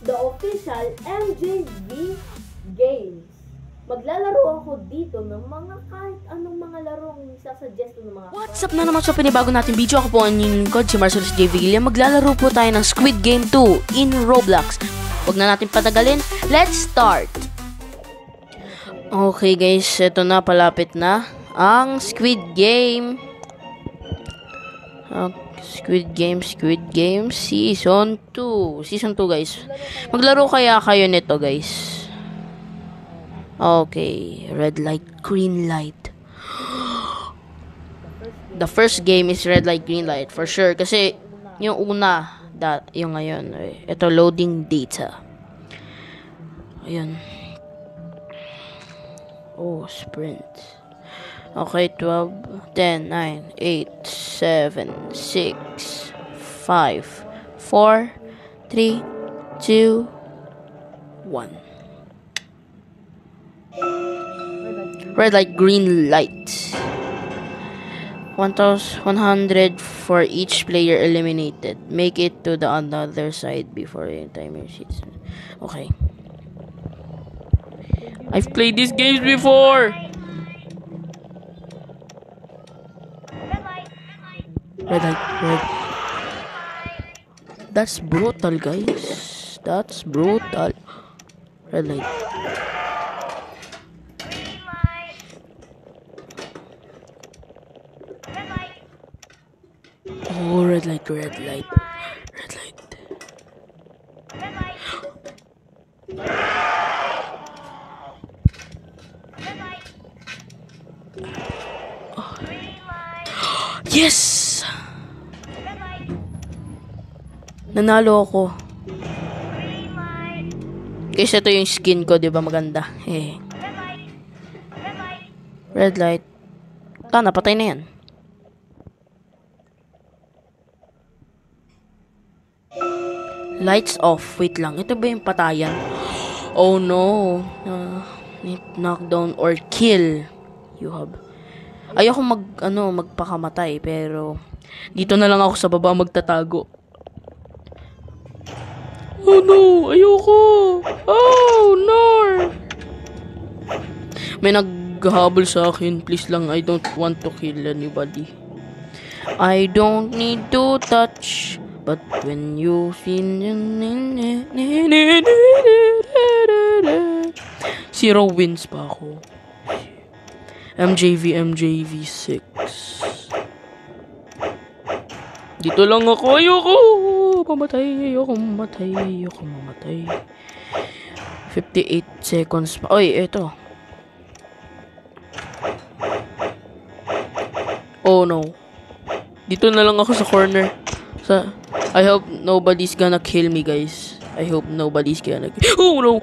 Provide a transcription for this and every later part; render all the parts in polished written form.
the official MJV games. Maglalaro ako dito ng mga kahit anong mga larong isasuggest ng mga... What's up na naman sa panibago natin video? Ako po ang inyong lingkod, si Marcellus J. Vigilla. Maglalaro po tayo ng Squid Game 2 in Roblox. Huwag na natin patagalin. Let's start! Okay guys, eto na, palapit na ang Squid Game. Squid Game Season 2. Season 2 guys. Maglaro kaya kayo nito guys. Okay, red light, green light. The first game is red light, green light for sure. Kasi yung una, yung ngayon. Ito, loading data. Ayan. Oh, sprint. Okay, 12, 10, 9, 8, 7, 6, 5, 4, 3, 2, 1. Red light, green light. 1,100 for each player eliminated. Make it to the other side before your timer sheets. Okay. I've played these games before. Red light, red. That's brutal, guys. That's brutal. Red light. Oh, red light, red light, red light. Oh. Yes! Nanalo ako. Kasi ito yung skin ko, di ba maganda? Eh. Red light. Napatay na yan. Lights off. Wait lang. Ito ba yung patayan? Oh no. Knockdown or kill. You have. Ayoko magpakamatay. Pero, dito na lang ako sa baba magtatago. Oh no. Ayoko. Oh no. May naghahabol sa akin. Please lang. I don't want to kill anybody. I don't need to touch. But when you feel 0 wins pa ako. MJV 6. Dito lang ako. Ayoko mamatay. 58 seconds pa. Oy, eto. Oh no. Dito na lang ako sa corner. I hope nobody's gonna kill me, guys. I hope nobody's gonna Oh no!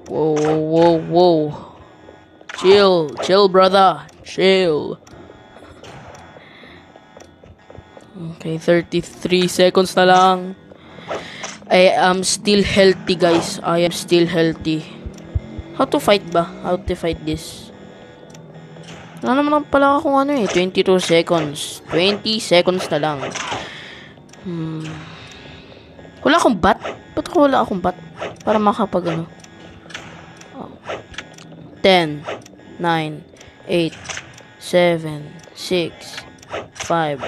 Whoa. Chill, brother. Chill. Okay, 33 seconds na lang. I am still healthy, guys. I am still healthy. How to fight ba? How to fight this? Wala naman pala akong 22 seconds. 20 seconds na lang. Wala akong bat? Ba't wala akong bat? Para makapag 10, 9, 8, 7, 6, 5,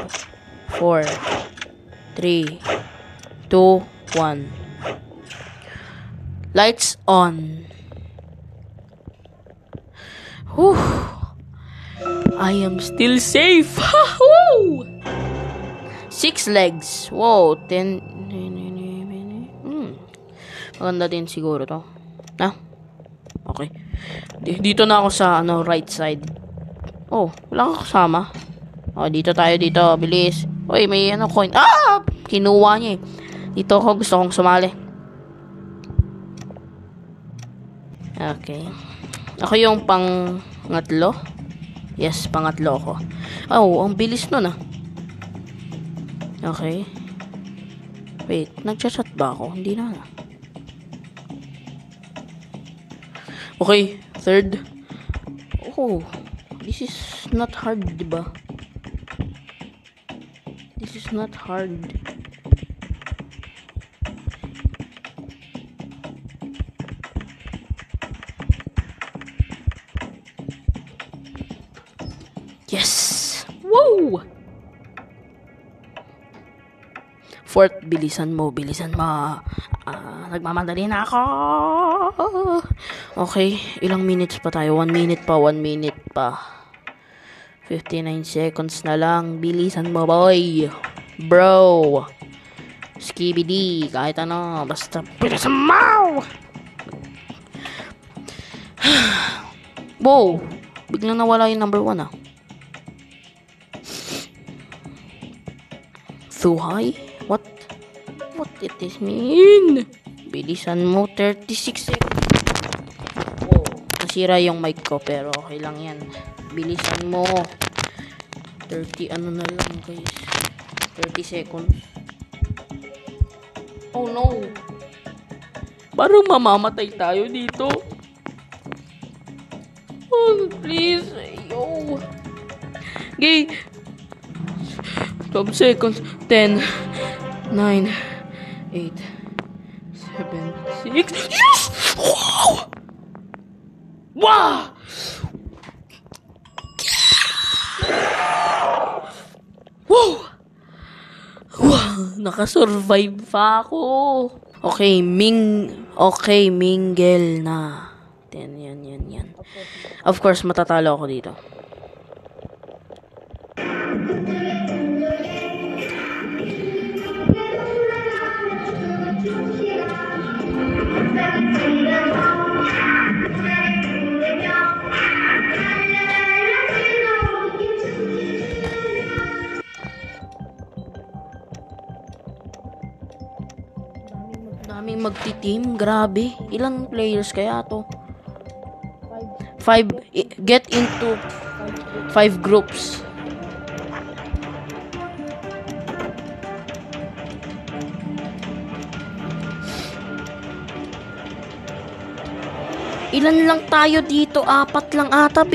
4, 3, 2, 1. Lights on. Whew. I am still safe. Woo! 6 legs. Wow, 10. Maganda din siguro to. Okay. Dito na ako sa right side. Oh, wala kang kasama. Oh, dito tayo dito. Bilis. Oy, may coin. Kinuha niya eh. Dito ako gusto kong sumali. Okay. Ako yung pangatlo. Yes, pangatlo ako. Oh, ang bilis nun Okay. Wait, nagchat-chat ba ako? Hindi na. Okay, third. Oh, this is not hard, diba? This is not hard. teleport. Bilisan mo, bilisan mo. Nagmamadali na ako. Okay, ilang minutes pa tayo? 1 minute pa, 1 minute pa. 59 seconds na lang. Bilisan mo, boy. Bro. Skibidi, kahit ano, basta bilisan mo. Wow, biglang nawala yung number 1 ah. Too high? What it is mean? Bilisan mo, 36 seconds. Wow, nasira yung mic ko pero okay lang yan. Bilisan mo. 30 ano na lang guys. 30 seconds. Oh no. Parang mamamatay tayo dito. Oh, please. Yo. Okay. 12 seconds. 10, 9, 8, 7, 6. Yes! Wow! Wow! Wow! Wow! Nakasurvive pa ako. Okay, mingle na. Yan. Of course, matatalo ako dito. Daming magti-team, grabe. Ilang players kaya to? 5. Get into 5 groups. Ilan lang tayo dito? 4 lang ata.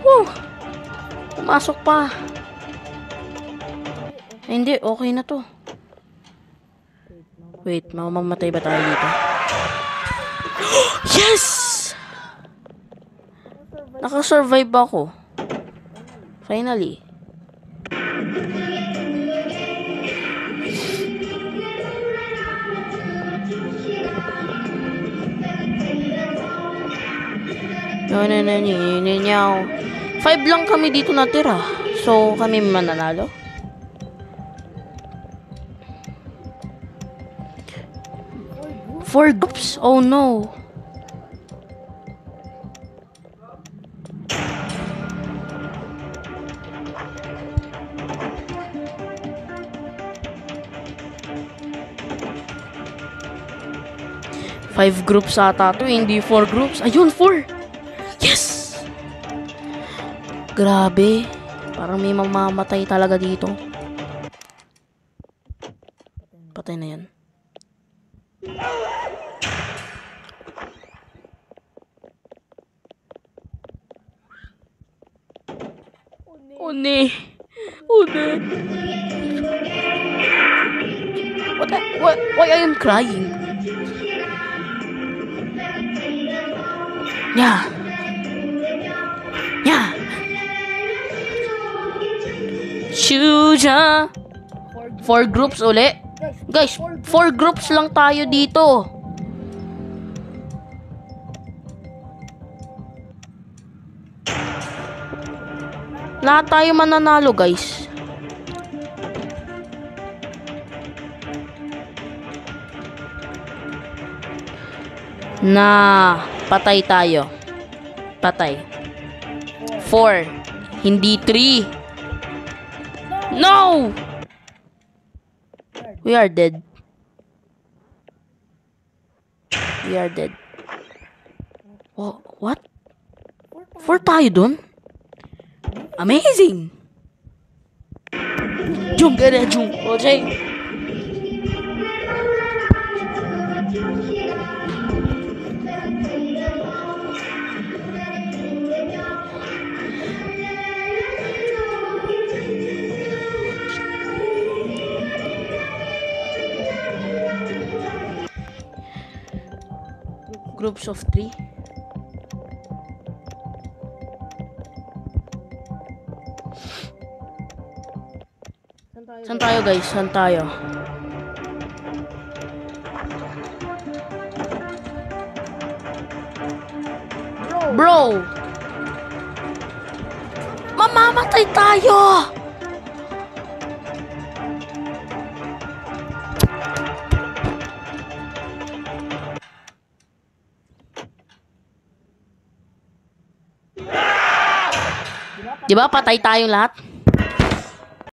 Woo! Pumasok pa. Hindi, okay na to. Wait, mamamatay ba tayo dito? Yes! Nakasurvive ako. Finally. No. 5 lang kami dito natira. So, kami mananalo. Four groups? Oh no. Five groups ata to, hindi 4 groups. Ayun, 4! Yes! Grabe. Parang may mamamatay talaga dito. Patay na yan. Uni. Why I am crying? Yeah. Shuja. 4 groups uli. Guys, 4 groups lang tayo dito. Lahat tayo mananalo, guys. Patay tayo. Patay. 4. Hindi 3. No! We are dead. Oh, what? 4 tayo dun? Amazing! Jung. Okay. Groups of 3. Saan tayo guys? Saan tayo? Bro! Mamamatay tayo! Di ba patay tayong lahat?